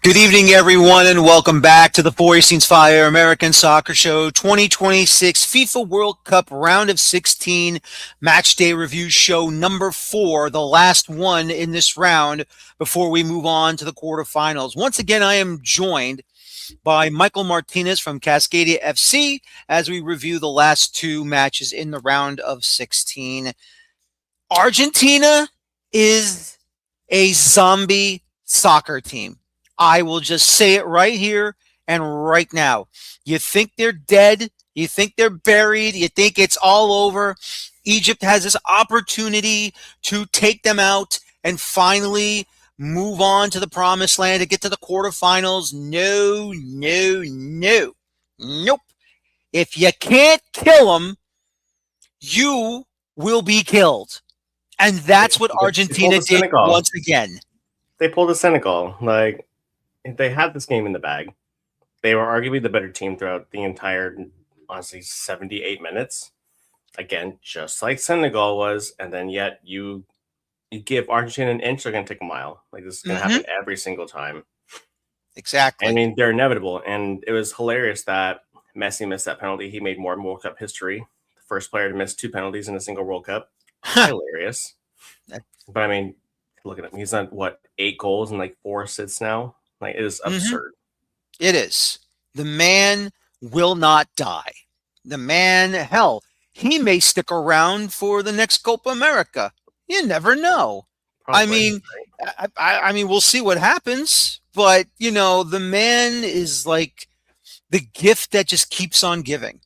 Good evening, everyone, and welcome back to the Feuerstein's Fire American Soccer Show 2026 FIFA World Cup Round of 16 Matchday Review Show number 4, the last one in this round before we move on to the quarterfinals. Once again, I am joined by Michael Martinez from Cascadia FC as we review the last two matches in the round of 16. Argentina is a zombie soccer team. I will just say it right here and right now. You think they're dead. You think they're buried. You think it's all over. Egypt has this opportunity to take them out and finally move on to the promised land to get to the quarterfinals. No. Nope. If you can't kill them, you will be killed. And that's what Argentina did once again. They pulled a Senegal. They had this game in the bag. They were arguably the better team throughout the entire, honestly, 78 minutes. Again, just like Senegal was, and then yet you give Argentina an inch, they're going to take a mile. This is going to happen every single time. Exactly. I mean, they're inevitable, and it was hilarious that Messi missed that penalty. He made more in World Cup history. The first player to miss 2 penalties in a single World Cup. Hilarious. But I mean, look at him. He's on, 8 goals and 4 assists now? It is absurd. It is. The man will not die. The man, hell, he may stick around for the next Copa America. You never know. Probably, I mean, we'll see what happens. But, the man is like the gift that just keeps on giving.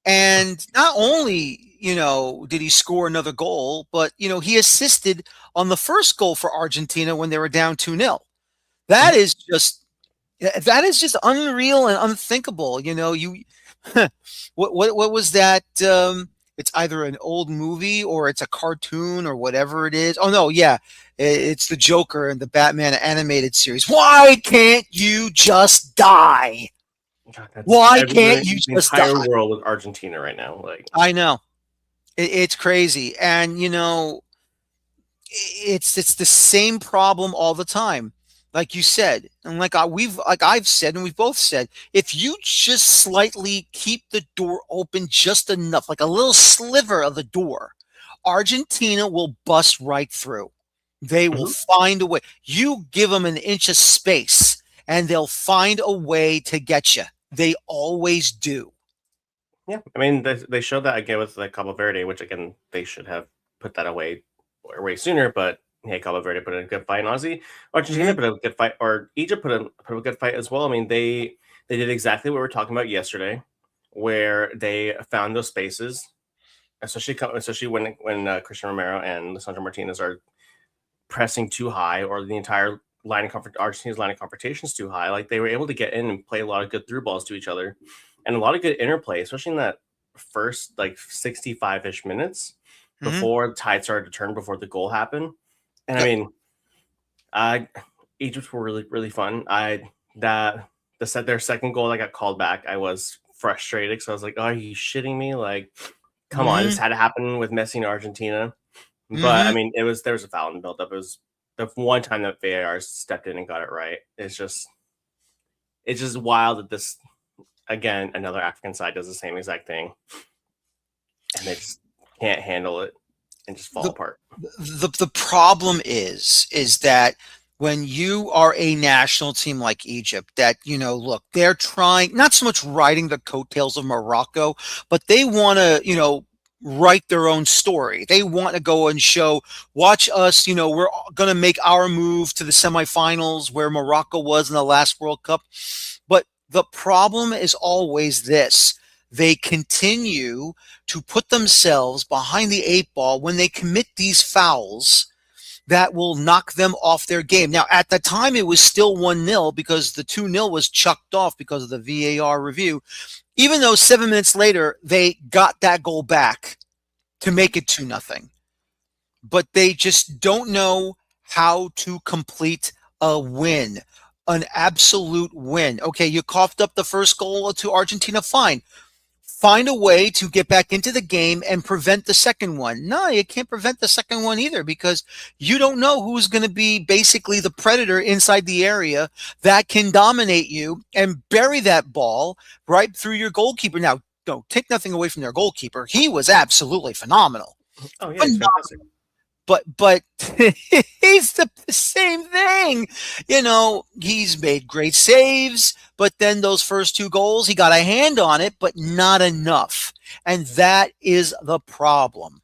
And not only, did he score another goal, but, he assisted on the first goal for Argentina when they were down 2-0. That is just unreal and unthinkable. What was that? It's either an old movie or it's a cartoon or whatever it is. Oh no, yeah, it's the Joker in the Batman animated series. Why can't you just die? God, why can't you just die? The entire world with Argentina right now. I know, it's crazy, and it's the same problem all the time. Like you said, and I've said, and we've both said, if you just slightly keep the door open just enough, like a little sliver of the door, Argentina will bust right through. They will find a way. You give them an inch of space, and they'll find a way to get you. They always do. Yeah, I mean, they showed that again with Cabo Verde, which again they should have put that away way sooner, but. Hey, Cabo Verde put in a good fight in Aussie. Argentina put in a good fight, or Egypt put in a good fight as well. I mean, they did exactly what we were talking about yesterday, where they found those spaces, especially when Christian Romero and Lisandro Martinez are pressing too high, or the entire Argentina's line of confrontation is too high. They were able to get in and play a lot of good through balls to each other, and a lot of good interplay, especially in that first 65-ish minutes before the tide started to turn, before the goal happened. And I mean, Egypt were really, really fun. Their second goal that got called back, I was frustrated because I was like, "Oh, are you shitting me? Come on, this had to happen with Messi in Argentina." But I mean, there was a foul in the build-up. It was the one time that VAR stepped in and got it right. It's just wild that this, again, another African side does the same exact thing, and they just can't handle it. And just fall apart. The problem is that when you are a national team like Egypt, that, look, they're trying, not so much riding the coattails of Morocco, but they want to, write their own story. They want to go and show, watch us, we're going to make our move to the semifinals where Morocco was in the last World Cup. But the problem is always this. They continue to put themselves behind the 8 ball when they commit these fouls that will knock them off their game. Now, at the time, it was still 1-0 because the 2-0 was chucked off because of the VAR review, even though 7 minutes later, they got that goal back to make it 2-0. But they just don't know how to complete a win, an absolute win. Okay, you coughed up the first goal to Argentina, fine. find a way to get back into the game and prevent the second one. No, you can't prevent the second one either because you don't know who's going to be basically the predator inside the area that can dominate you and bury that ball right through your goalkeeper. Now, don't take nothing away from their goalkeeper. He was absolutely phenomenal. Oh yeah, he's Phenomenal. fantastic. But he's the same thing. He's made great saves, but then those first two goals, he got a hand on it, but not enough. And that is the problem.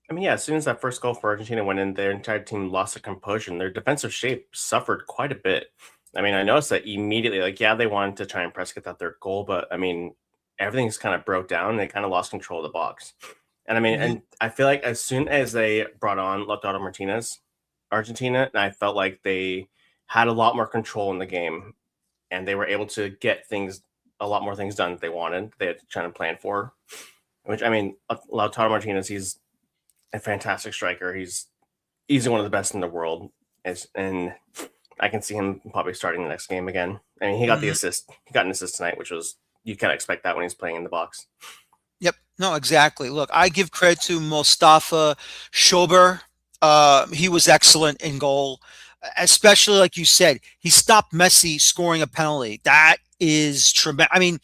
I mean, yeah, as soon as that first goal for Argentina went in, their entire team lost their composure and their defensive shape suffered quite a bit. I mean, I noticed that immediately, like, yeah, they wanted to try and press get that third goal, but I mean, everything's kind of broke down. They kind of lost control of the box. And I mean, Mhm. and I feel like as soon as they brought on Lautaro Martinez, Argentina, and I felt like they had a lot more control in the game and they were able to get things, a lot more things done that they wanted, they had trying to plan for. Which, I mean, Lautaro Martinez, he's a fantastic striker. He's easily one of the best in the world. And I can see him probably starting the next game again. I mean, he got the Mhm. assist. He got an assist tonight, which was, you can't expect that when he's playing in the box. Yep. No, exactly. Look, I give credit to Mostafa Schober. He was excellent in goal, especially like you said, he stopped Messi scoring a penalty. That is tremendous. I mean,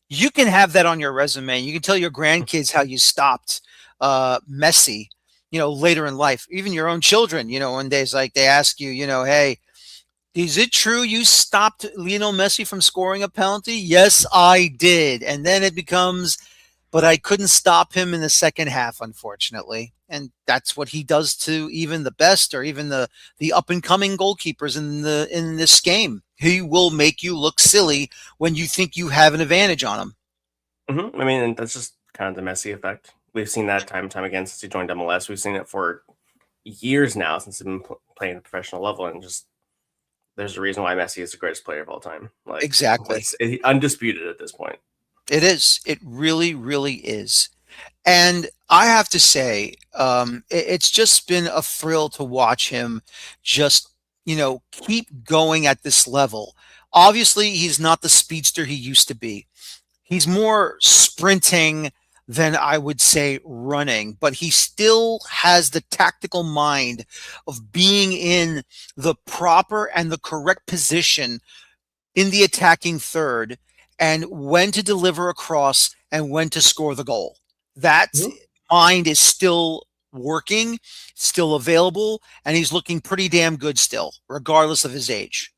you can have that on your resume. You can tell your grandkids how you stopped Messi, later in life. Even your own children, one day it's like they ask you, hey, is it true you stopped Lionel Messi from scoring a penalty? Yes, I did. And then it becomes, but I couldn't stop him in the second half, unfortunately. And that's what he does to even the best or even the up and coming goalkeepers in this game. He will make you look silly when you think you have an advantage on him. I mean, and that's just kind of the Messi effect. We've seen that time and time again since he joined MLS. We've seen it for years now since he's been playing at the professional level, and just there's a reason why Messi is the greatest player of all time. Like, Exactly. it's undisputed at this point. It is. It really, really is. And I have to say, it's just been a thrill to watch him just, keep going at this level. Obviously, he's not the speedster he used to be. He's more sprinting than I would say running, but he still has the tactical mind of being in the proper and the correct position in the attacking third and when to deliver a cross and when to score the goal. That Mhm. mind is still working, still available, and he's looking pretty damn good still, regardless of his age.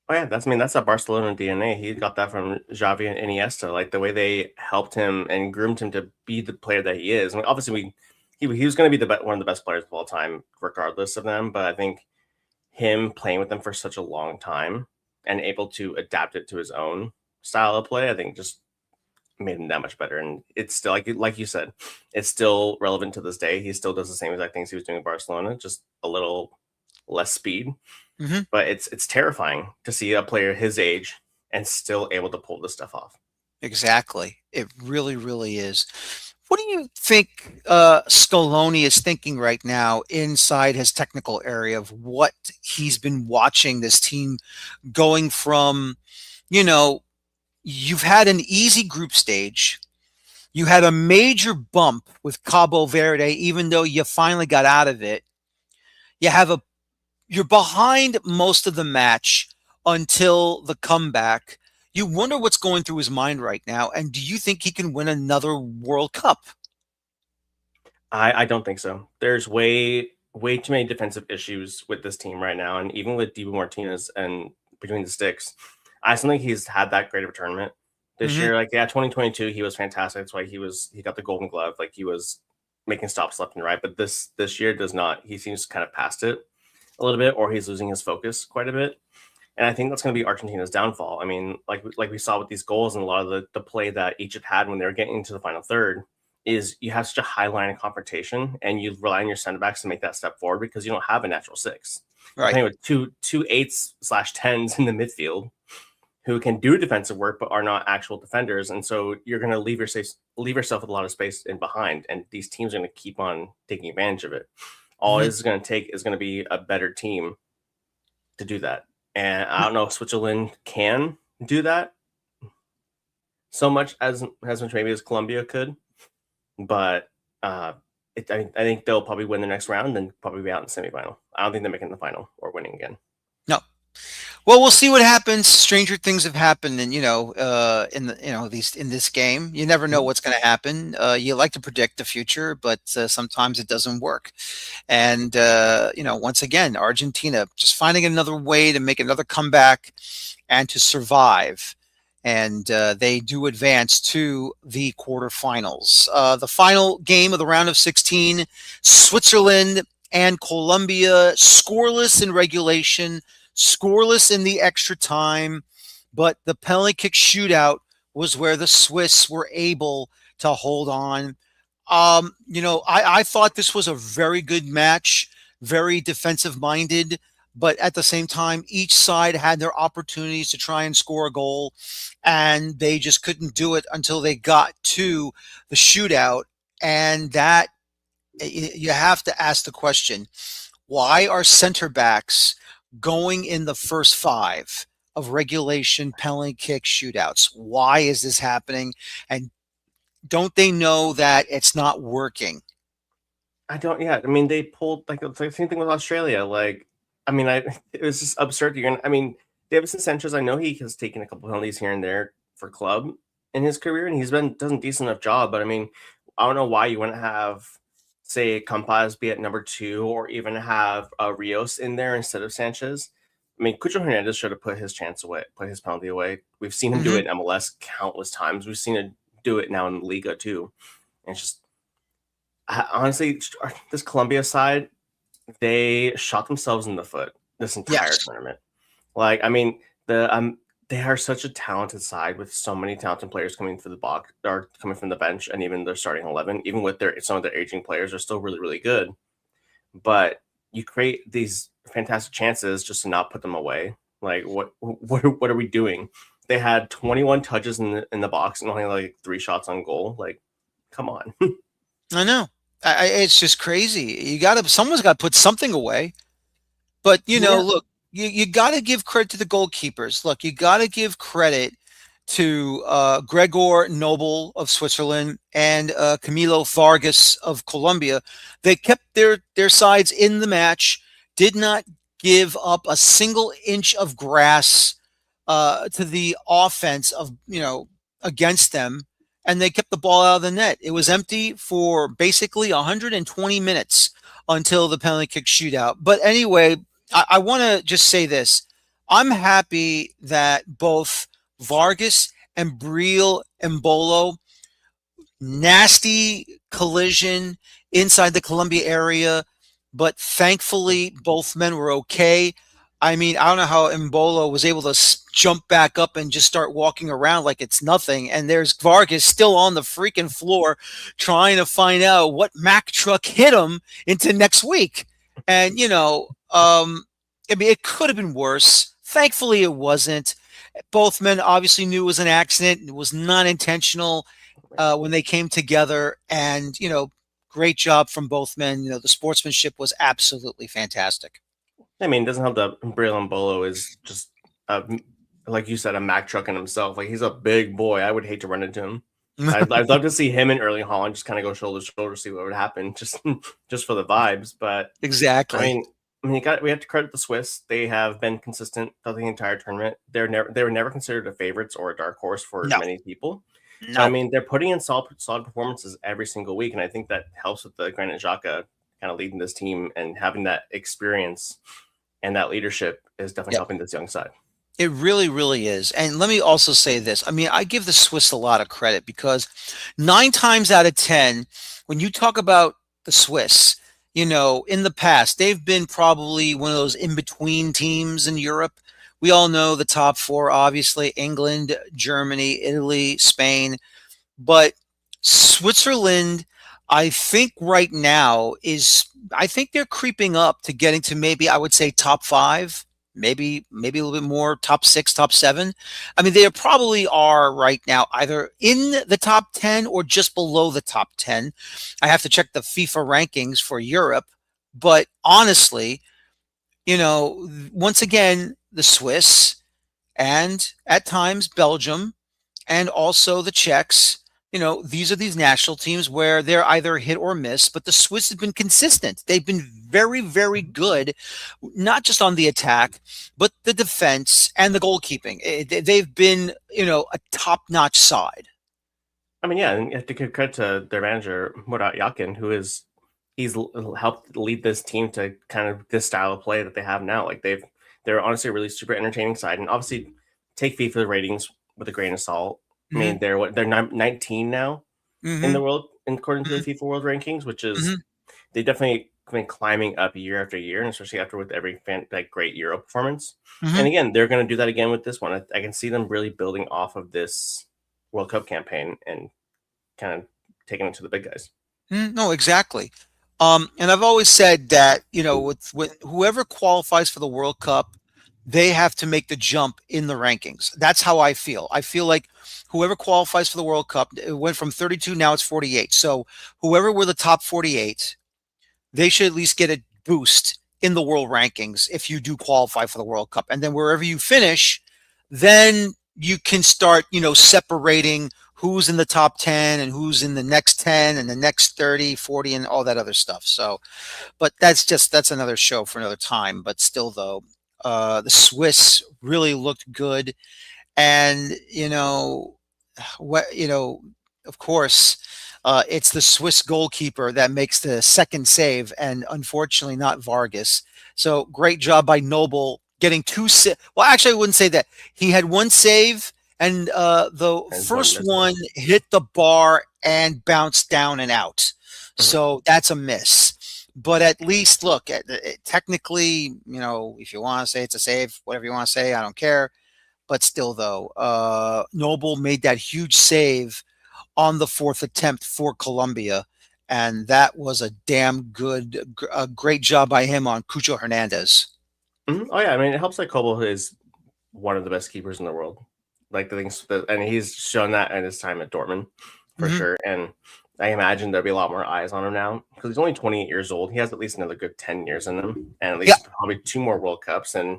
Oh yeah, that's I mean that's that Barcelona DNA. He got that from Xavi and Iniesta. Like the way they helped him and groomed him to be the player that he is. I mean, obviously, he was going to be one of the best players of all time, regardless of them. But I think him playing with them for such a long time and able to adapt it to his own style of play, I think just made him that much better. And it's still like you said, it's still relevant to this day. He still does the same exact things he was doing in Barcelona, just a little less speed. Hmm. But it's terrifying to see a player his age and still able to pull this stuff off. Exactly. It really, really is. What do you think Scaloni is thinking right now inside his technical area of what he's been watching this team going from, you know, you've had an easy group stage. You had a major bump with Cabo Verde, even though you finally got out of it. You have a you're behind most of the match until the comeback. You wonder what's going through his mind right now, and do you think he can win another World Cup? I don't think so. There's way too many defensive issues with this team right now, and even with Dibu Martinez and between the sticks, I still think he's had that great of a tournament this Hmm. year. Like, yeah, 2022 he was fantastic. That's why he got the Golden Glove. Like, he was making stops left and right. But this year does not. He seems kind of past it a little bit, or he's losing his focus quite a bit. And I think that's going to be Argentina's downfall. I mean, like we saw with these goals and a lot of the play that Egypt had when they were getting into the final third, is you have such a high line of confrontation and you rely on your center backs to make that step forward because you don't have a natural six. You're Right. playing with two eights/tens in the midfield who can do defensive work but are not actual defenders, and so you're going to leave yourself with a lot of space in behind, and these teams are going to keep on taking advantage of it. All it Hmm. is going to take is going to be a better team to do that. And I don't know if Switzerland can do that. so much as much maybe as Colombia could, but uh, I think they'll probably win the next round and probably be out in the semifinal. I don't think they're making the final or winning again. No. Well, we'll see what happens. Stranger things have happened, and in the these in this game, you never know Mhm. what's going to happen. You like to predict the future, but sometimes it doesn't work. And once again, Argentina just finding another way to make another comeback and to survive. And they do advance to the quarterfinals. The final game of the round of 16, Switzerland and Colombia, scoreless in regulation, scoreless in the extra time, but the penalty kick shootout was where the Swiss were able to hold on. I thought this was a very good match, very defensive minded, but at the same time, each side had their opportunities to try and score a goal, and they just couldn't do it until they got to the shootout. And that you have to ask the question, why are center backs going in the first five of regulation penalty kick shootouts? Why is this happening? And don't they know that it's not working? I don't. Yeah, I mean, they pulled like it's like the same thing with Australia. Like, I mean, I it was just absurd. I mean, Davison Sanchez. I know he has taken a couple penalties here and there for club in his career, and he's been does a decent enough job. But I mean, I don't know why you wouldn't have say Campas be at number two, or even have Rios in there instead of Sanchez. I mean, Cucho Hernandez should have put his chance away, put his penalty away. We've seen him do Hmm. it in MLS countless times. We've seen him do it now in the Liga too. And it's just honestly, this Columbia side, they shot themselves in the foot this entire Yes. tournament. Like, I mean, they are such a talented side with so many talented players coming through the box or coming from the bench, and even their starting 11, even with their some of their aging players, are still really really good. But you create these fantastic chances just to not put them away. Like, what are we doing? They had 21 touches in the box and only like 3 shots on goal. Like, come on. I know. It's just crazy. Someone's got to put something away. But Yeah. look, you got to give credit to the goalkeepers. Look, you got to give credit to Gregor Nobel of Switzerland and Camilo Vargas of Colombia. They kept their sides in the match, did not give up a single inch of grass to the offense of against them, and they kept the ball out of the net. It was empty for basically 120 minutes until the penalty kick shootout. But anyway, I want to just say this: I'm happy that both Vargas and Briel Embolo, nasty collision inside the Columbia area, but thankfully both men were okay. I mean, I don't know how Embolo was able to jump back up and just start walking around like it's nothing. And there's Vargas still on the freaking floor trying to find out what Mack truck hit him into next week. And, I mean, it could have been worse. Thankfully, it wasn't. Both men obviously knew it was an accident. It was not intentional when they came together. And, great job from both men. The sportsmanship was absolutely fantastic. I mean, it doesn't help that Braylon Bolo is just, like you said, a Mack truck in himself. Like, he's a big boy. I would hate to run into him. I'd love to see him and Erling Haaland just kind of go shoulder to shoulder, see what would happen, just for the vibes. But I Exactly. mean, we have to credit the Swiss. They have been consistent throughout the entire tournament. They were never considered a favorites or a dark horse for No, many people. But I no. mean, they're putting in solid performances every single week, and I think that helps with the Granit Xhaka kind of leading this team and having that experience and that leadership is definitely Yep. helping this young side. It really, really is. And let me also say this. I mean, I give the Swiss a lot of credit because 9 times out of 10, when you talk about the Swiss, in the past, they've been probably one of those in between teams in Europe. We all know the top four, obviously England, Germany, Italy, Spain. But Switzerland, I think right now I think they're creeping up to getting to maybe, I would say, top five, maybe a little bit more, top six, top seven. I mean, they probably are right now either in the top 10 or just below the top 10. I have to check the FIFA rankings for Europe. But honestly, once again, the Swiss and at times Belgium and also the Czechs. These are these national teams where they're either hit or miss, but the Swiss have been consistent. They've been very, very good, not just on the attack, but the defense and the goalkeeping. They've been, a top-notch side. I mean, yeah, and you have to give credit to their manager Murat Yakin, helped lead this team to kind of this style of play that they have now. Like they're honestly a really super entertaining side, and obviously take FIFA ratings with a grain of salt. I Hmm. mean, they're 19 now in Hmm. the world according to Hmm. the FIFA World Rankings, which is Hmm. they definitely been climbing up year after year, and especially after with every like great Euro performance. Hmm. And again, they're going to do that again with this one. I can see them really building off of this World Cup campaign and kind of taking it to the big guys. No, exactly. And I've always said that, with whoever qualifies for the World Cup, they have to make the jump in the rankings. That's how I feel. I feel like whoever qualifies for the World Cup, it went from 32, now it's 48. So whoever were the top 48, they should at least get a boost in the world rankings if you do qualify for the World Cup. And then wherever you finish, then you can start, separating who's in the top 10 and who's in the next 10 and the next 30, 40, and all that other stuff. So, but that's another show for another time. But still, though, the Swiss really looked good. And, what, of course, it's the Swiss goalkeeper that makes the second save, and unfortunately not Vargas. So great job by Noble getting well, actually, I wouldn't say that. He had one save, and the And one first miss. one hit the bar and bounced down and out. Mhm. So that's a miss. But at least, look, technically, if you want to say it's a save, whatever you want to say, I don't care. But still, though, Noble made that huge save on the fourth attempt for Colombia, and that was a damn a great job by him on Cucho Hernandez. Mhm. Oh yeah, I mean it helps that Kobo is one of the best keepers in the world. Like the things that, and he's shown that in his time at Dortmund for Hmm. sure. And I imagine there'll be a lot more eyes on him now because he's only 28 years old. He has at least another good 10 years in him, and at Yeah. least probably two more World Cups. And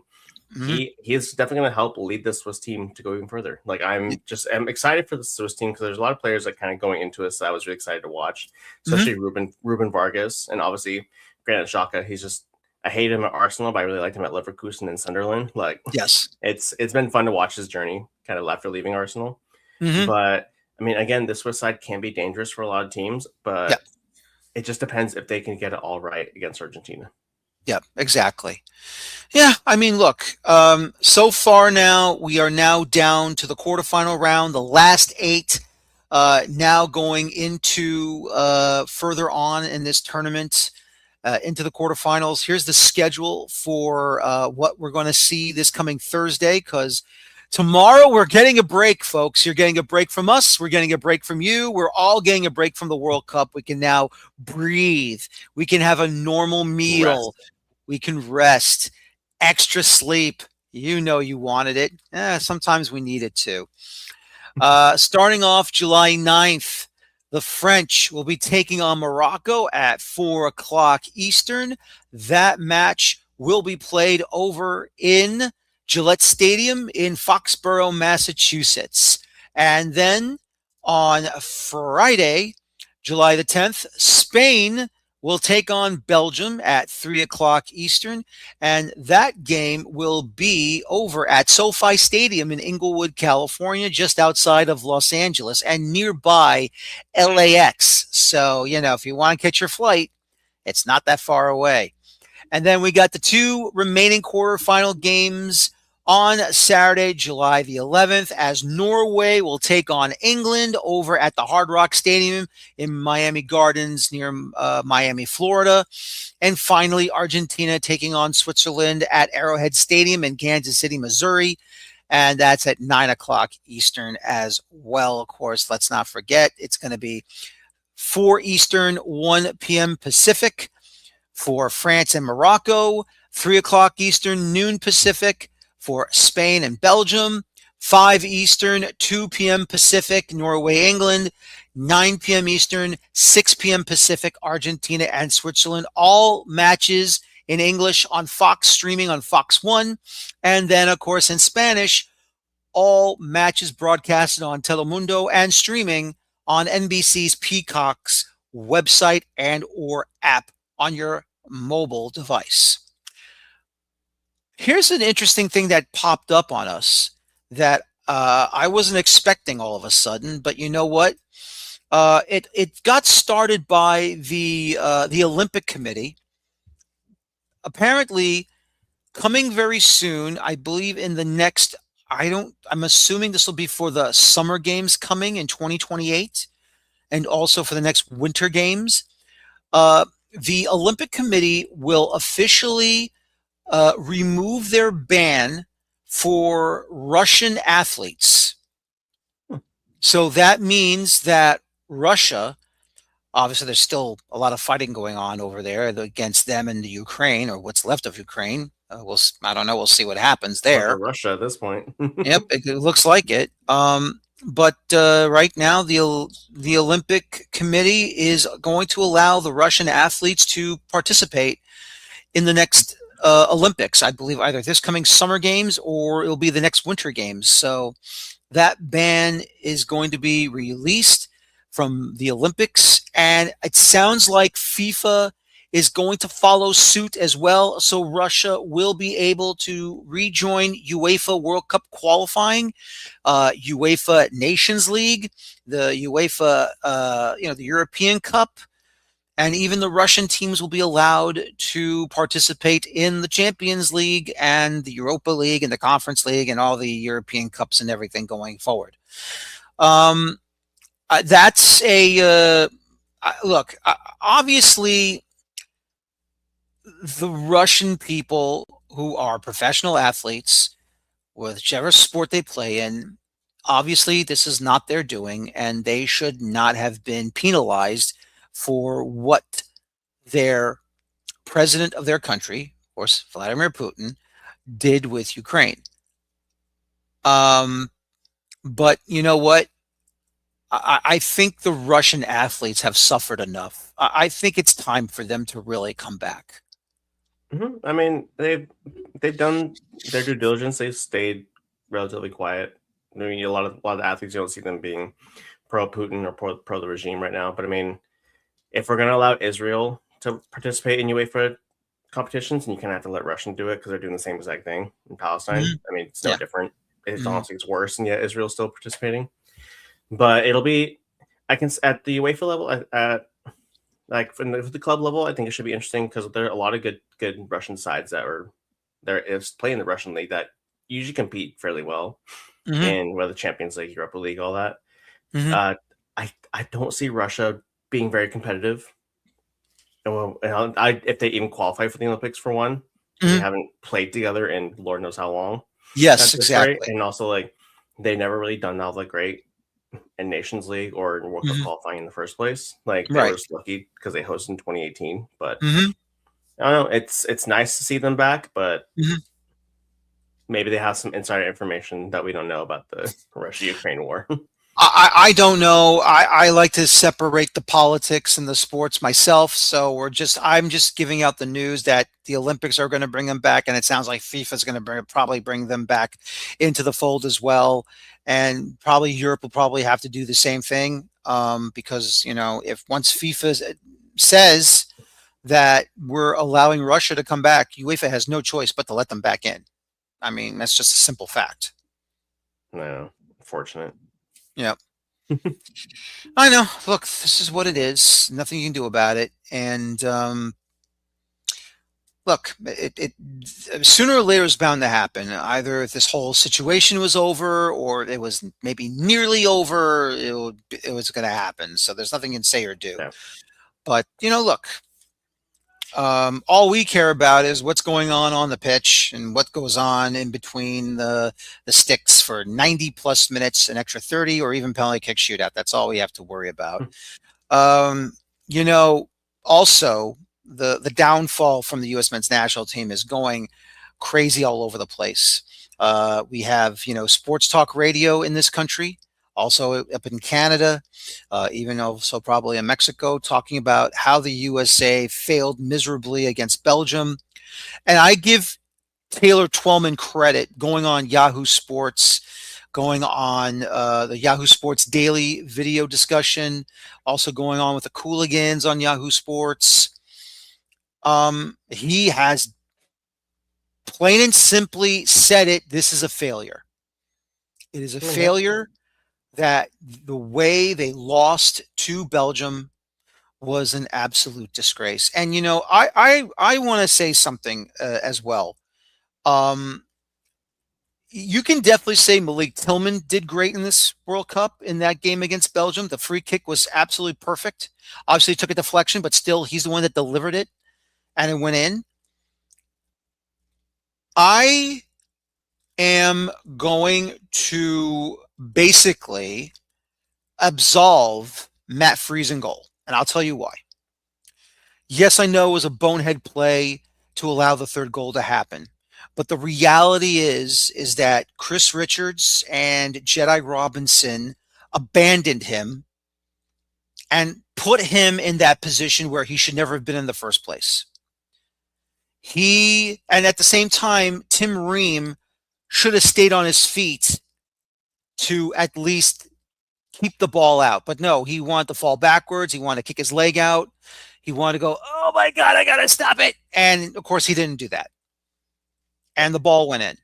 Hmm. he is definitely going to help lead the Swiss team to go even further. Like I'm excited for the Swiss team because there's a lot of players that kind of going into this that I was really excited to watch, Hmm. especially Ruben Vargas, and obviously Granit Xhaka. He's just I hate him at Arsenal, but I really liked him at Leverkusen and Sunderland. Like Yes. it's been fun to watch his journey, kind of after leaving Arsenal. Hmm. But I mean, again, the Swiss side can be dangerous for a lot of teams, Yeah. but it just depends if they can get it all right against Argentina. Yeah. Exactly. Yeah, I mean, look, so far now, we are now down to the quarterfinal round, the last eight, now going into further on in this tournament, into the quarterfinals. Here's the schedule for what we're going to see this coming Thursday, because tomorrow we're getting a break, folks. You're getting a break from us. We're getting a break from you. We're all getting a break from the World Cup. We can now breathe. We can have a normal meal. Rest. We can rest, extra sleep. You know you wanted it. Sometimes we need it too. Starting off July 9th, the French will be taking on Morocco at 4 o'clock Eastern. That match will be played over in Gillette Stadium in Foxborough, Massachusetts. And then on Friday, July the 10th, Spain will take on Belgium at 3 o'clock Eastern. And that game will be over at SoFi Stadium in Inglewood, California, just outside of Los Angeles and nearby LAX. So, if you want to catch your flight, it's not that far away. And then we got the two remaining quarterfinal games on Saturday, July the 11th, as Norway will take on England over at the Hard Rock Stadium in Miami Gardens near Miami, Florida. And finally, Argentina taking on Switzerland at Arrowhead Stadium in Kansas City, Missouri. And that's at 9 o'clock Eastern as well. Of course, let's not forget, it's going to be 4 Eastern, 1 p.m. Pacific for France and Morocco, 3 o'clock Eastern, noon Pacific for Spain and Belgium, 5 Eastern, 2 p.m. Pacific, Norway, England, 9 p.m. Eastern, 6 p.m. Pacific, Argentina and Switzerland. All matches in English on Fox, streaming on Fox 1. And then, of course, in Spanish, all matches broadcasted on Telemundo and streaming on NBC's Peacock's website and or app on your mobile device. Here's an interesting thing that popped up on us that I wasn't expecting all of a sudden, but you know what? It got started by the Olympic Committee. Apparently, coming very soon, I believe in the next. I'm assuming this will be for the Summer Games coming in 2028, and also for the next Winter Games. The Olympic Committee will officially remove their ban for Russian athletes. So that means that Russia, obviously, there's still a lot of fighting going on over there against them and the Ukraine, or what's left of Ukraine. I don't know. We'll see what happens Left there. of Russia at this point. Yep, it looks like it. But right now, the Olympic Committee is going to allow the Russian athletes to participate in the next Olympics. I believe either this coming Summer Games or it'll be the next Winter Games. So that ban is going to be released from the Olympics, and it sounds like FIFA is going to follow suit as well. So Russia will be able to rejoin UEFA World Cup qualifying, UEFA Nations League, the UEFA, the European Cup, and even the Russian teams will be allowed to participate in the Champions League and the Europa League and the Conference League and all the European Cups and everything going forward. That's a look. Obviously, the Russian people who are professional athletes, whichever sport they play in, obviously this is not their doing, and they should not have been penalized for what their president of their country, of course, Vladimir Putin, did with Ukraine. But you know what? I think the Russian athletes have suffered enough. I think it's time for them to really come back. I mean, they've done their due diligence. They've stayed relatively quiet. I mean, a lot of athletes, you don't see them being pro Putin or pro the regime right now. But I mean, if we're going to allow Israel to participate in UEFA competitions, and you kind of have to let Russian do it because they're doing the same exact thing in Palestine. I mean, it's no different. It's honestly it's worse, and yet Israel's still participating. But it'll be, I can at the UEFA level, at like from the club level, I think it should be interesting because there are a lot of good Russian sides that are there is playing the Russian league that usually compete fairly well in whether Champions League, Europa League, all that. I don't see Russia being very competitive. If they even qualify for the Olympics for one, they haven't played together in Lord knows how long. Yes, exactly. Right. And also, like, they never really done all that great in Nations League or in World Cup qualifying in the first place. Like, they were just lucky because they hosted in 2018. But I don't know. It's nice to see them back, but maybe they have some insider information that we don't know about the Russia-Ukraine war. I don't know. I like to separate the politics and the sports myself. So I'm just giving out the news that the Olympics are going to bring them back, and it sounds like FIFA is going to probably bring them back into the fold as well. And probably Europe will probably have to do the same thing because if once FIFA says that we're allowing Russia to come back, UEFA has no choice but to let them back in. I mean, that's just a simple fact. No, unfortunate. Yeah. I know. Look, this is what it is. Nothing you can do about it. And look, it sooner or later is bound to happen. Either this whole situation was over or it was maybe nearly over. It was going to happen. So there's nothing you can say or do. Yeah. But, look, all we care about is what's going on the pitch and what goes on in between the sticks for 90 plus minutes, an extra 30, or even penalty kick shootout. That's all we have to worry about. Also the downfall from the U.S. men's national team is going crazy all over the place. We have, sports talk radio in this country, also up in Canada, even also probably in Mexico, talking about how the USA failed miserably against Belgium. And I give Taylor Twellman credit going on Yahoo Sports, going on the Yahoo Sports Daily video discussion, also going on with the Cooligans on Yahoo Sports. He has plain and simply said it. This is a failure. It is a I mean, yeah. failure that the way they lost to Belgium was an absolute disgrace. And I want to say something as well. Um, you can definitely say Malik Tillman did great in this World Cup in that game against Belgium. The free kick was absolutely perfect. Obviously, took a deflection, but still, he's the one that delivered it, and it went in. I am going to basically absolve Matt Friesen goal, and I'll tell you why. Yes, I know it was a bonehead play to allow the third goal to happen. But the reality is that Chris Richards and Jedi Robinson abandoned him and put him in that position where he should never have been in the first place. And at the same time, Tim Ream should have stayed on his feet to at least keep the ball out. But no, he wanted to fall backwards. He wanted to kick his leg out. He wanted to go, oh my God, I got to stop it. And of course, he didn't do that. And the ball went in.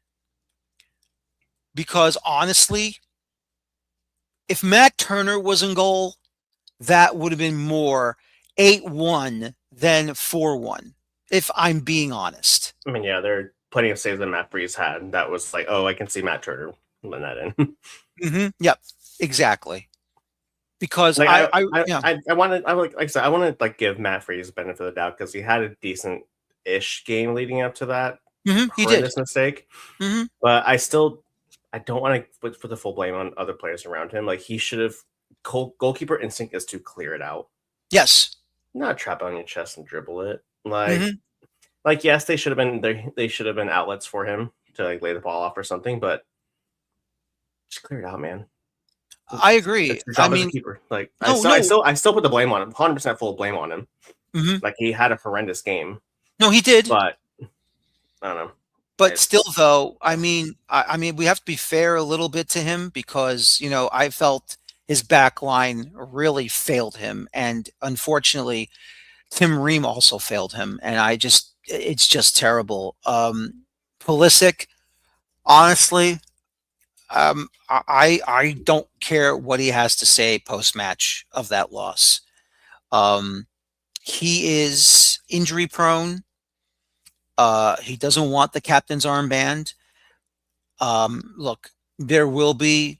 Because honestly, if Matt Turner was in goal, that would have been more 8-1 than 4-1, if I'm being honest. I mean, yeah, there are plenty of saves that Matt Freese had. That was like, oh, I can see Matt Turner letting that in. Yep, exactly. Because like I wanted, like I said, I want to like give Matt Freese the benefit of the doubt because he had a decent-ish game leading up to that he did. horrendous mistake. But I don't want to put the full blame on other players around him. Like he should have. Goalkeeper instinct is to clear it out. Yes. Not trap it on your chest and dribble it. Like yes, they should have been there. They should have been outlets for him to like lay the ball off or something. But just clear it out, man. I agree. It's your job as a keeper. Like no. I still put the blame on him. 100% full blame on him. Like he had a horrendous game. No, he did. But I don't know. But still, though, I mean, we have to be fair a little bit to him because I felt his back line really failed him, and unfortunately, Tim Ream also failed him, and it's just terrible. Pulisic, honestly, I don't care what he has to say post match of that loss. He is injury prone. He doesn't want the captain's armband. Look, there will be,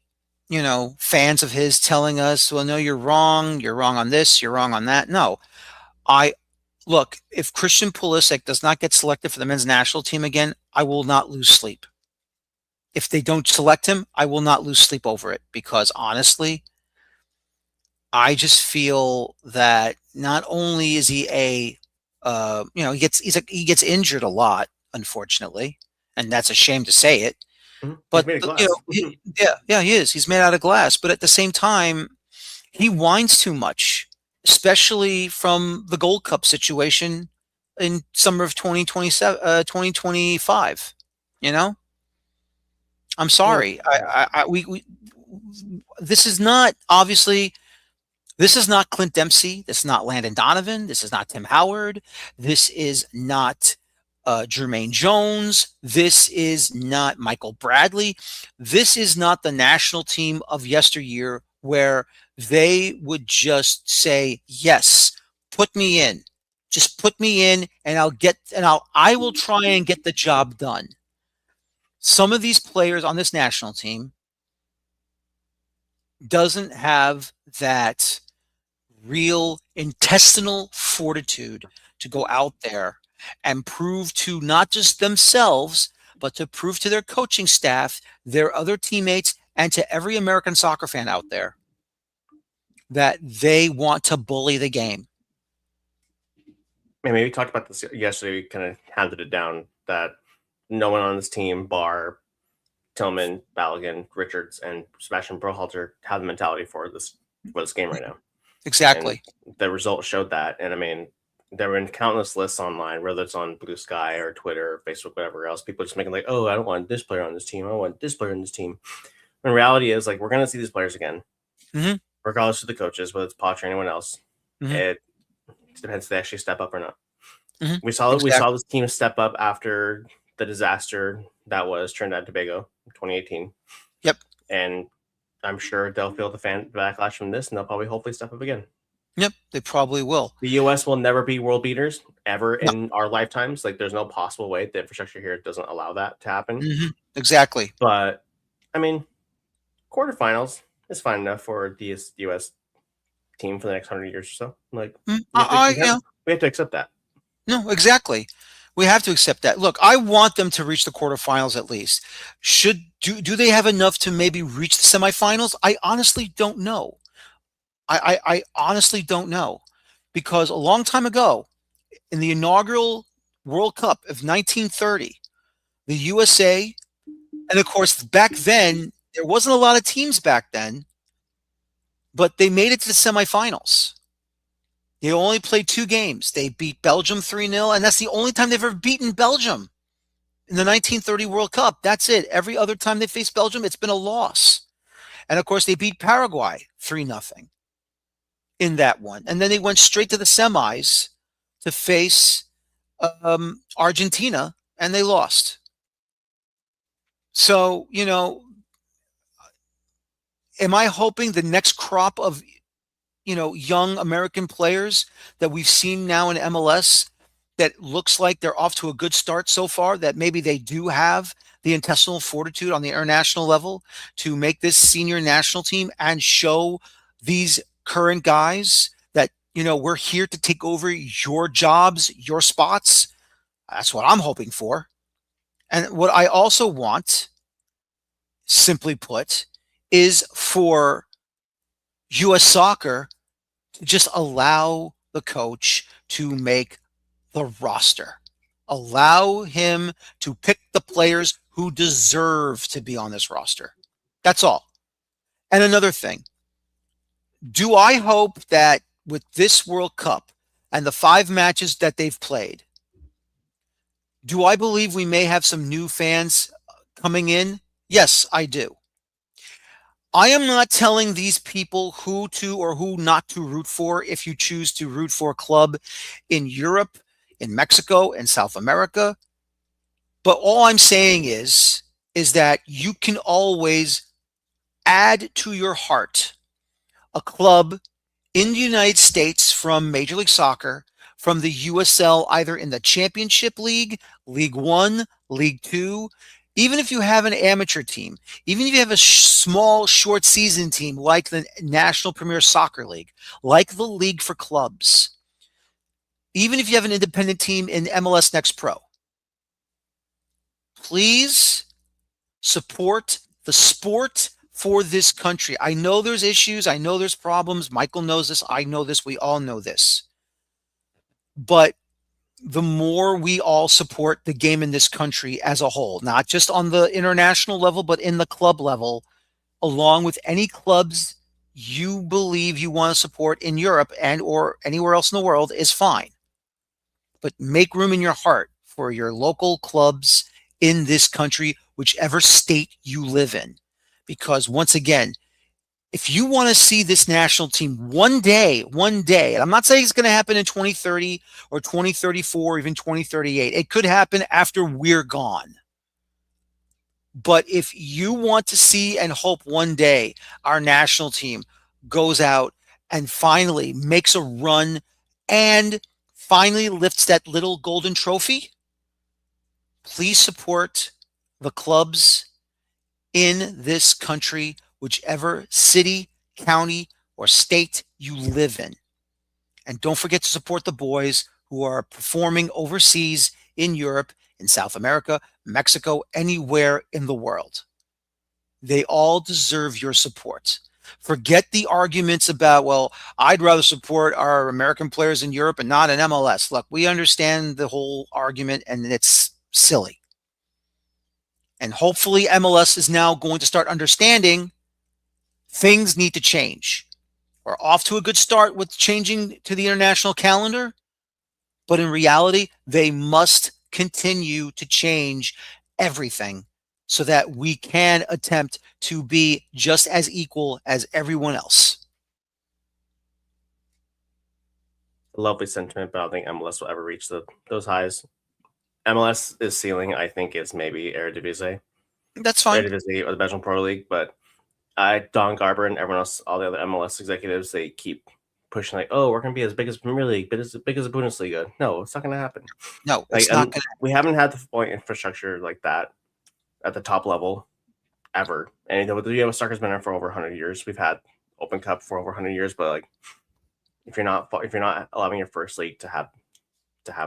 fans of his telling us, well, no, you're wrong. You're wrong on this. You're wrong on that. No, look, if Christian Pulisic does not get selected for the men's national team again, I will not lose sleep. If they don't select him, I will not lose sleep over it because honestly, I just feel that not only is he he gets injured a lot, unfortunately, and that's a shame to say it. But he is. He's made out of glass. But at the same time, he whines too much, especially from the Gold Cup situation in summer of 2025. I'm sorry. This is not obviously. This is not Clint Dempsey. This is not Landon Donovan. This is not Tim Howard. This is not Jermaine Jones. This is not Michael Bradley. This is not the national team of yesteryear where they would just say, yes, put me in. Just put me in and I will try and get the job done. Some of these players on this national team doesn't have that real intestinal fortitude to go out there and prove to not just themselves, but to prove to their coaching staff, their other teammates, and to every American soccer fan out there that they want to bully the game. Maybe we talked about this yesterday. We kind of handed it down that no one on this team, bar Tillman, Balogun, Richards, and Sebastian Berhalter, have the mentality for this game right now. Exactly. And the result showed that. And I mean, there were countless lists online, whether it's on Blue Sky or Twitter or Facebook, whatever else. People just making like, oh, I don't want this player on this team. I want this player on this team. In reality is like we're gonna see these players again, Hmm. regardless of the coaches, whether it's Poch or anyone else. Hmm. It depends if they actually step up or not. Hmm. We saw Exactly. this team step up after the disaster that was Trinidad and Tobago in 2018, Yep. and I'm sure they'll feel the fan backlash from this, and they'll probably hopefully step up again. Yep. They probably will. The U.S. will never be world beaters ever No. in our lifetimes. Like, there's no possible way. The infrastructure here doesn't allow that to happen. Hmm. Exactly. But I mean, quarterfinals is fine enough for the U.S. team for the next 100 years or so. Like, Mm, we have to we you have, know, we have to accept that. no, exactly. We have to accept that. Look, I want them to reach the quarterfinals at least. Do they have enough to maybe reach the semifinals? I honestly don't know. I honestly don't know because a long time ago in the inaugural World Cup of 1930, the USA, and of course back then there wasn't a lot of teams back then, but they made it to the semifinals. They only played 2 games. They beat Belgium 3-0, and that's the only time they've ever beaten Belgium in the 1930 World Cup. That's it. Every other time they faced Belgium, it's been a loss. And of course, they beat Paraguay 3-0 in that one. And then they went straight to the semis to face Argentina, and they lost. So, am I hoping the next crop of young American players that we've seen now in MLS that looks like they're off to a good start so far, that maybe they do have the intestinal fortitude on the international level to make this senior national team and show these current guys that, we're here to take over your jobs, your spots. That's what I'm hoping for. And what I also want, simply put, is for US soccer just allow the coach to make the roster. Allow him to pick the players who deserve to be on this roster. That's all. And another thing, do I hope that with this World Cup and the 5 matches that they've played, do I believe we may have some new fans coming in? Yes, I do. I am not telling these people who to or who not to root for if you choose to root for a club in Europe, in Mexico, in South America. But all I'm saying is that you can always add to your heart a club in the United States from Major League Soccer, from the USL, either in the Championship League, League One, League Two, even if you have an amateur team, even if you have a small, short season team like the National Premier Soccer League, like the League for Clubs, even if you have an independent team in MLS Next Pro, please support the sport for this country. I know there's issues. I know there's problems. Michael knows this. I know this. We all know this. But the more we all support the game in this country as a whole, not just on the international level, but in the club level, along with any clubs you believe you want to support in Europe and or anywhere else in the world, is fine. But make room in your heart for your local clubs in this country, whichever state you live in. Because once again, if you want to see this national team one day, and I'm not saying it's going to happen in 2030 or 2034 or even 2038. It could happen after we're gone. But if you want to see and hope one day our national team goes out and finally makes a run and finally lifts that little golden trophy, please support the clubs in this country, whichever city, county, or state you live in. And don't forget to support the boys who are performing overseas in Europe, in South America, Mexico, anywhere in the world. They all deserve your support. Forget the arguments about, well, I'd rather support our American players in Europe and not in MLS. Look, we understand the whole argument and it's silly. And hopefully MLS is now going to start understanding things need to change. We're off to a good start with changing to the international calendar, but in reality, they must continue to change everything so that we can attempt to be just as equal as everyone else. A lovely sentiment, but I don't think MLS will ever reach those highs. MLS is ceiling, I think, is maybe Eredivisie, That's fine. Eredivisie or the Belgian Pro League, but Don Garber and everyone else, all the other MLS executives, they keep pushing like, oh, we're going to be as big as Premier League, but as big as the Bundesliga. No, it's not going to happen. No, Like, it's not going we haven't had the point infrastructure like that at the top level ever. And the U.S. soccer's been there for over 100 years. We've had Open Cup for over 100 years, but like, if you're not allowing your first league to have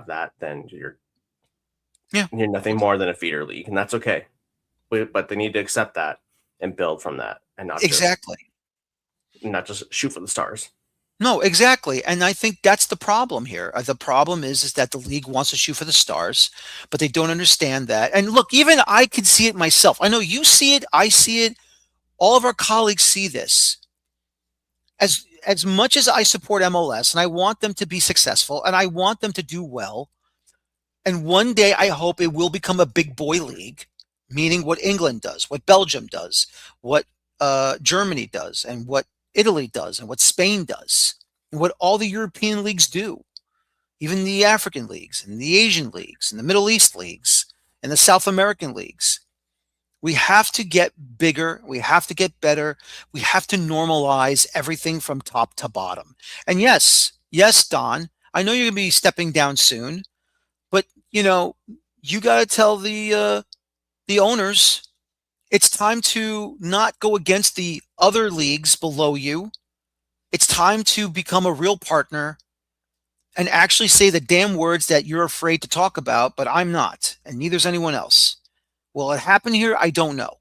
that, then you're nothing more than a feeder league, and that's okay. But they need to accept that and build from that, and exactly. Not just shoot for the stars. No, exactly. And I think that's the problem here. The problem is that the league wants to shoot for the stars, but they don't understand that. And look, even I can see it myself. I know you see it, I see it, all of our colleagues see this. As much as I support MLS and I want them to be successful and I want them to do well, and one day I hope it will become a big boy league, meaning what England does, what Belgium does, what Germany does, and what Italy does, and what Spain does, and what all the European leagues do, even the African leagues, and the Asian leagues, and the Middle East leagues, and the South American leagues. We have to get bigger. We have to get better. We have to normalize everything from top to bottom. And yes, Don, I know you're going to be stepping down soon, but you got to tell the owners it's time to not go against the other leagues below you. It's time to become a real partner and actually say the damn words that you're afraid to talk about, but I'm not, and neither's anyone else. Will it happen here? I don't know.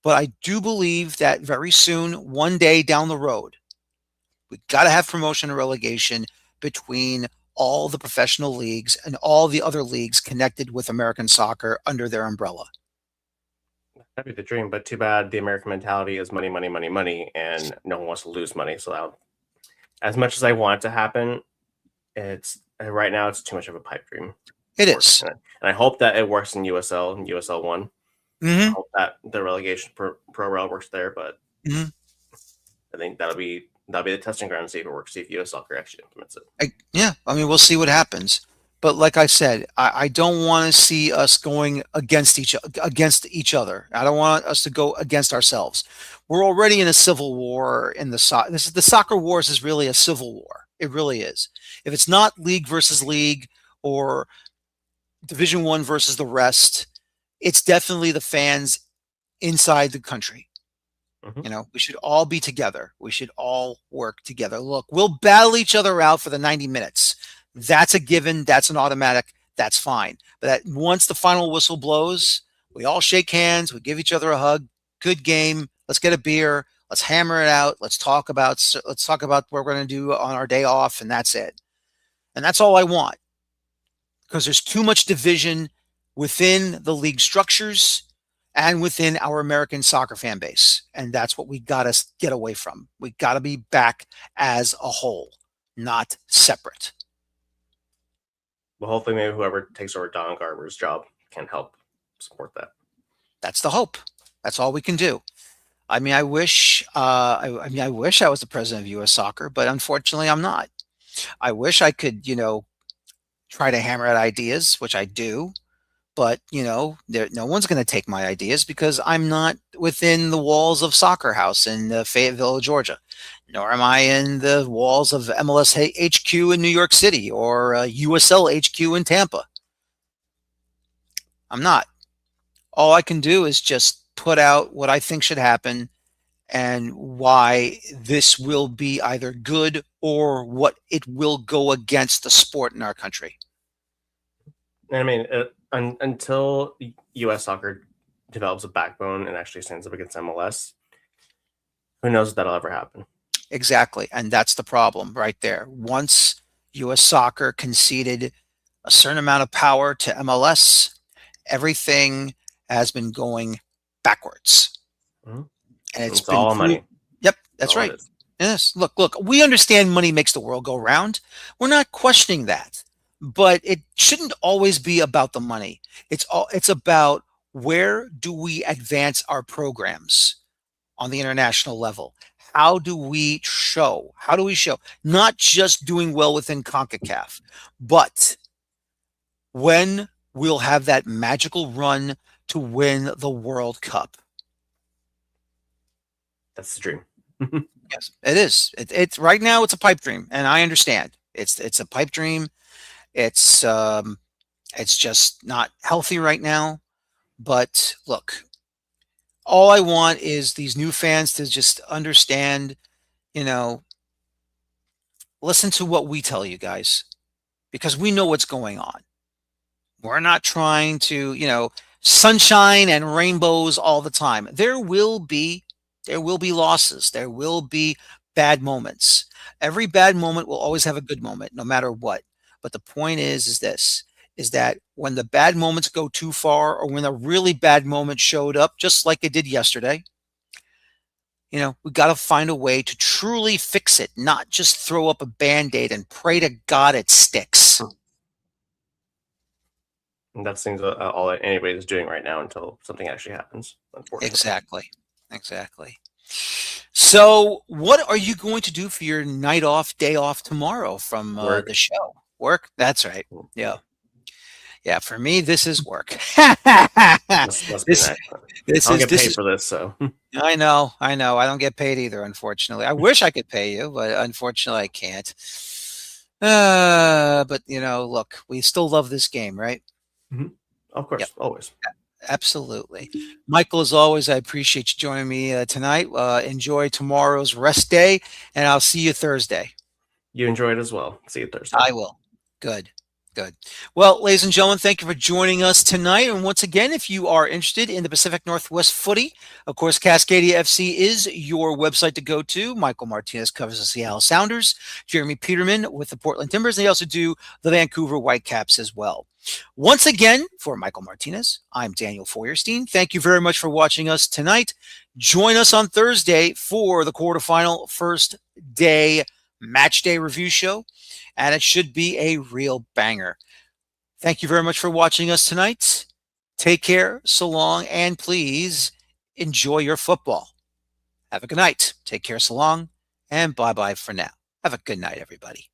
But I do believe that very soon, one day down the road, we got to have promotion and relegation between all the professional leagues and all the other leagues connected with American soccer under their umbrella. That'd be the dream, but too bad the American mentality is money, money, money, money, and no one wants to lose money. So as much as I want it to happen, it's right now it's too much of a pipe dream. It is. And I hope that it works in USL and USL 1. I hope that the relegation pro rel works there, but I think that'll be the testing ground to see if it works, see if US Soccer actually implements it. I mean, we'll see what happens. But like I said, I don't want to see us going against each other. I don't want us to go against ourselves. We're already in a civil war in the soccer wars is really a civil war. It really is. If it's not league versus league or Division One versus the rest, it's definitely the fans inside the country. We should all be together. We should all work together. Look, we'll battle each other out for the 90 minutes. That's a given. That's an automatic. That's fine. But once the final whistle blows, we all shake hands. We give each other a hug. Good game. Let's get a beer. Let's hammer it out. Let's talk about what we're going to do on our day off, and that's it. And that's all I want. Because there's too much division within the league structures and within our American soccer fan base. And that's what we got to get away from. We got to be back as a whole, not separate. Well, hopefully maybe whoever takes over Don Garber's job can help support that. That's the hope. That's all we can do. I mean, I wish I wish I was the president of US Soccer, but unfortunately I'm not. I wish I could, try to hammer out ideas, which I do. But, no one's going to take my ideas because I'm not within the walls of Soccer House in Fayetteville, Georgia, nor am I in the walls of MLS HQ in New York City or USL HQ in Tampa. I'm not. All I can do is just put out what I think should happen and why this will be either good or what it will go against the sport in our country. I mean, until U.S. soccer develops a backbone and actually stands up against MLS, who knows if that'll ever happen? Exactly, and that's the problem right there. Once U.S. soccer conceded a certain amount of power to MLS, everything has been going backwards. And it's been all money. Yep, that's right. Yes, look, we understand money makes the world go round. We're not questioning that. But it shouldn't always be about the money. It's about where do we advance our programs on the international level? How do we show? How do we show? Not just doing well within CONCACAF, but when we'll have that magical run to win the World Cup. That's the dream. Yes, it is. It's right now. It's a pipe dream, and I understand. It's a pipe dream. It's it's just not healthy right now. But look, all I want is these new fans to just understand. You know, listen to what we tell you guys because we know what's going on. We're not trying to, sunshine and rainbows all the time. There will be losses. There will be bad moments. Every bad moment will always have a good moment, no matter what. But the point is this is that when the bad moments go too far or when a really bad moment showed up, just like it did yesterday, we got to find a way to truly fix it, not just throw up a band-aid and pray to God it sticks. And that seems all that anybody's doing right now until something actually happens, unfortunately. Exactly. So, what are you going to do for your night off, day off tomorrow from Work. the show? Work? That's right. Yeah. Yeah, for me, this is work. Must be This nice. this I don't is get this paid is for this, so I know. I don't get paid either, unfortunately. I wish I could pay you, but unfortunately I can't. But look, we still love this game, right? Mhm. Of Yep, course, always. absolutely. Michael, as always, I appreciate you joining me tonight. Enjoy tomorrow's rest day, and I'll see you Thursday. You enjoy it as well. See you Thursday. I will. Good. Good. Well, ladies and gentlemen, thank you for joining us tonight. And once again, if you are interested in the Pacific Northwest footy, of course, Cascadia FC is your website to go to. Michael Martinez covers the Seattle Sounders, Jeremy Peterman with the Portland Timbers. They also do the Vancouver Whitecaps as well. Once again, for Michael Martinez, I'm Daniel Feuerstein. Thank you very much for watching us tonight. Join us on Thursday for the quarterfinal first day match day review show, and it should be a real banger. Thank you very much for watching us tonight. Take care, so long, and please enjoy your football. Have a good night. Take care, so long, and bye-bye for now. Have a good night, everybody.